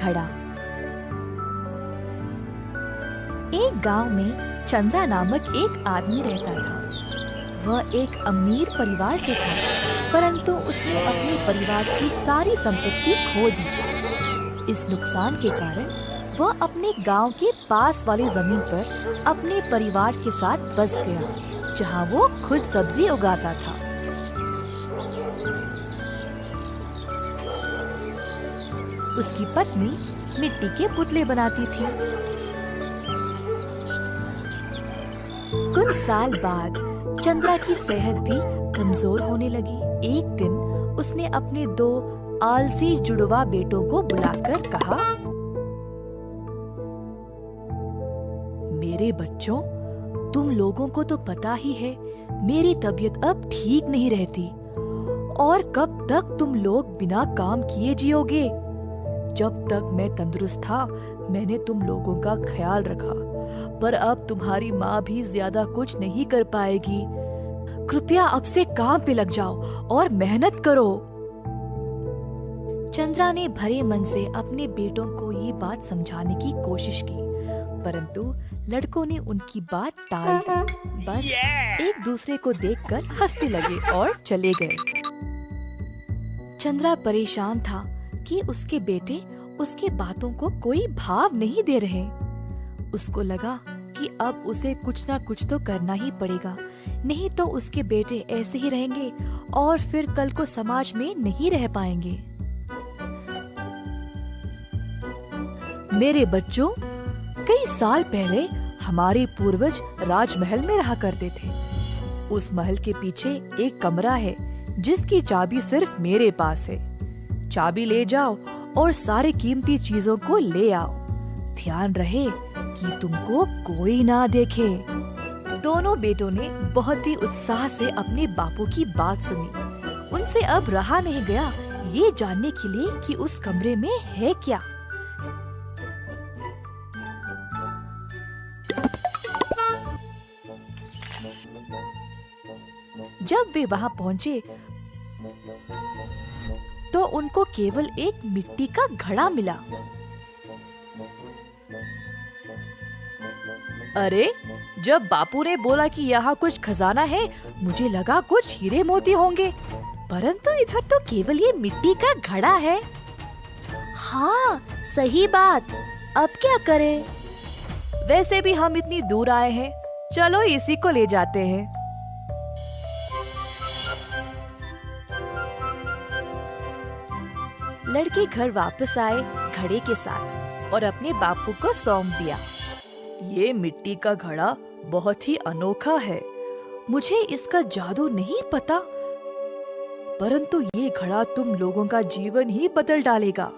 घड़ा। एक गांव में चंद्रा नामक एक आदमी रहता था। वह एक अमीर परिवार से था, परंतु उसने अपने परिवार की सारी संपत्ति खो दी। इस नुकसान के कारण वह अपने गांव के पास वाली जमीन पर अपने परिवार के साथ बस गया, जहां वो खुद सब्जी उगाता था। उसकी पत्नी मिट्टी के पुतले बनाती थी। कुछ साल बाद चंद्रा की सेहत भी कमजोर होने लगी। एक दिन उसने अपने 2 आलसी जुड़वा बेटों को बुलाकर कहा, मेरे बच्चों, तुम लोगों को तो पता ही है मेरी तबीयत अब ठीक नहीं रहती, और कब तक तुम लोग बिना काम किए जियोगे? जब तक मैं तंदुरुस्त था मैंने तुम लोगों का ख्याल रखा, पर अब तुम्हारी माँ भी ज्यादा कुछ नहीं कर पाएगी। कृपया अब से काम पे लग जाओ और मेहनत करो। चंद्रा ने भरे मन से अपने बेटों को ये बात समझाने की कोशिश की, परंतु लड़कों ने उनकी बात टाल दी। बस एक दूसरे को देखकर हंसने लगे और चले गए। चंद्रा परेशान था कि उसके बेटे उसके बातों को कोई भाव नहीं दे रहे। उसको लगा कि अब उसे कुछ ना कुछ तो करना ही पड़ेगा, नहीं तो उसके बेटे ऐसे ही रहेंगे और फिर कल को समाज में नहीं रह पाएंगे। मेरे बच्चों, कई साल पहले हमारे पूर्वज राजमहल में रहा करते थे। उस महल के पीछे एक कमरा है जिसकी चाबी सिर्फ मेरे पास है। चाबी ले जाओ और सारी कीमती चीजों को ले आओ। ध्यान रहे कि तुमको कोई ना देखे। दोनों बेटों ने बहुत ही उत्साह से अपने बापू की बात सुनी। उनसे अब रहा नहीं गया ये जानने के लिए कि उस कमरे में है क्या। जब वे वहाँ पहुँचे तो उनको केवल एक मिट्टी का घड़ा मिला। अरे, जब बापू ने बोला कि यहाँ कुछ खजाना है, मुझे लगा कुछ हीरे मोती होंगे, परंतु इधर तो केवल ये मिट्टी का घड़ा है। हाँ, सही बात। अब क्या करें? वैसे भी हम इतनी दूर आए हैं, चलो इसी को ले जाते हैं। लड़के घर वापस आए घड़े के साथ और अपने बापू को सौंप दिया। ये मिट्टी का घड़ा बहुत ही अनोखा है। मुझे इसका जादू नहीं पता, परंतु ये घड़ा तुम लोगों का जीवन ही बदल डालेगा,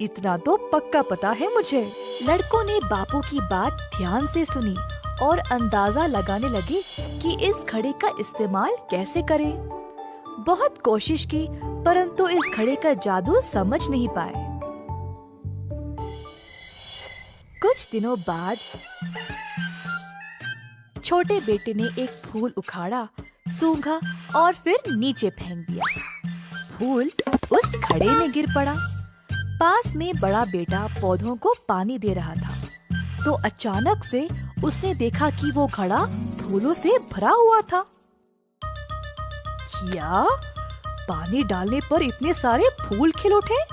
इतना तो पक्का पता है मुझे। लड़कों ने बापू की बात ध्यान से सुनी और अंदाजा लगाने लगे कि इस घड़े का इस्तेमाल कैसे करें। बहुत कोशिश की, परंतु इस घड़े का जादू समझ नहीं पाए। कुछ दिनों बाद छोटे बेटे ने एक फूल उखाड़ा, सूंघा और फिर नीचे फेंक दिया। फूल उस घड़े में गिर पड़ा। पास में बड़ा बेटा पौधों को पानी दे रहा था, तो अचानक से उसने देखा कि वो घड़ा फूलों से भरा हुआ था। क्या? पानी डालने पर इतने सारे फूल खिल उठे?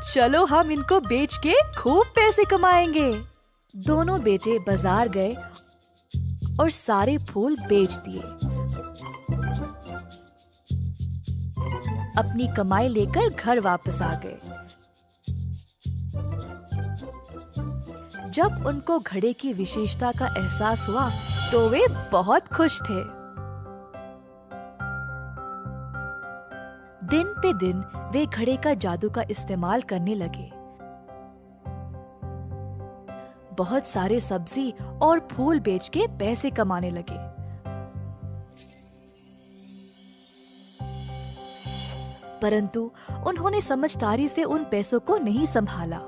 चलो हम इनको बेच के खूब पैसे कमाएंगे। दोनों बेटे बाजार गए और सारे फूल बेच दिए। अपनी कमाई लेकर घर वापस आ गए। जब उनको घड़े की विशेषता का एहसास हुआ तो वे बहुत खुश थे। दिन पे दिन वे घड़े का जादू का इस्तेमाल करने लगे। बहुत सारे सब्जी और फूल बेच के पैसे कमाने लगे। परंतु उन्होंने समझदारी से उन पैसों को नहीं संभाला।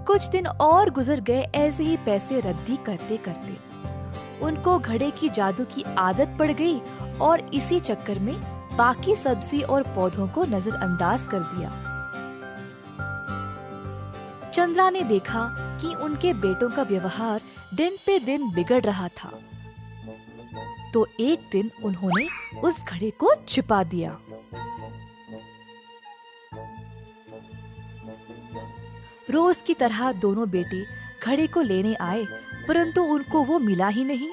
कुछ दिन और गुजर गए ऐसे ही पैसे रद्दी करते करते। उनको घड़े की जादू की आदत पड़ गई और इसी चक्कर में बाकी सब्जी और पौधों को नजरअंदाज कर दिया। चंद्रा ने देखा कि उनके बेटों का व्यवहार दिन पे दिन बिगड़ रहा था, तो एक दिन उन्होंने उस घड़े को छिपा दिया। रोज की तरह दोनों बेटे घड़े को लेने आए, परंतु उनको वो मिला ही नहीं।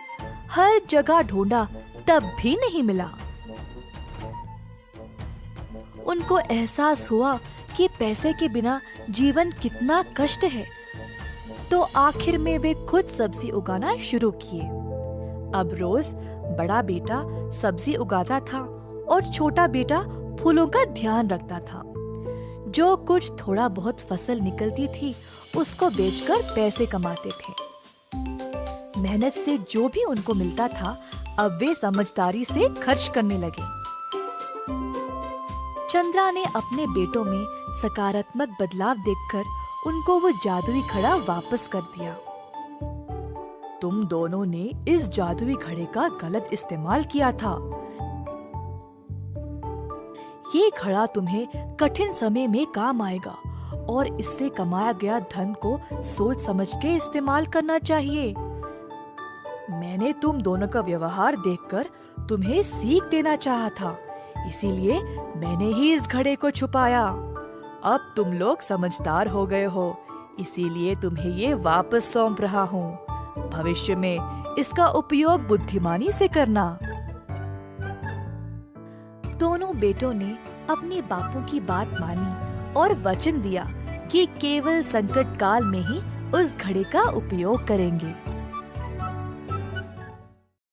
हर जगह ढूंढा, तब भी नहीं मिला। उनको एहसास हुआ कि पैसे के बिना जीवन कितना कष्ट है, तो आखिर में वे खुद सब्जी उगाना शुरू किए। अब रोज बड़ा बेटा सब्जी उगाता था और छोटा बेटा फूलों का ध्यान रखता था। जो कुछ थोड़ा बहुत फसल निकलती थी, उसको बेचकर पैसे कमाते थे। मेहनत से जो भी उनको मिलता था, अब वे समझदारी से खर्च करने लगे। चंद्रा ने अपने बेटों में सकारात्मक बदलाव देखकर उनको वो जादुई घड़ा वापस कर दिया। तुम दोनों ने इस जादुई घड़े का गलत इस्तेमाल किया था। ये घड़ा तुम्हें कठिन समय में काम आएगा और इससे कमाया गया धन को सोच समझ के इस्तेमाल करना चाहिए। मैंने तुम दोनों का व्यवहार देखकर तुम्हें सीख देना चाहा था, इसीलिए मैंने ही इस घड़े को छुपाया। अब तुम लोग समझदार हो गए हो, इसीलिए तुम्हें ये वापस सौंप रहा हूँ। भविष्य में इसका उपयोग बुद्धिमानी से करना। दोनों बेटों ने अपने बापू की बात मानी और वचन दिया कि केवल संकट काल में ही उस घड़े का उपयोग करेंगे।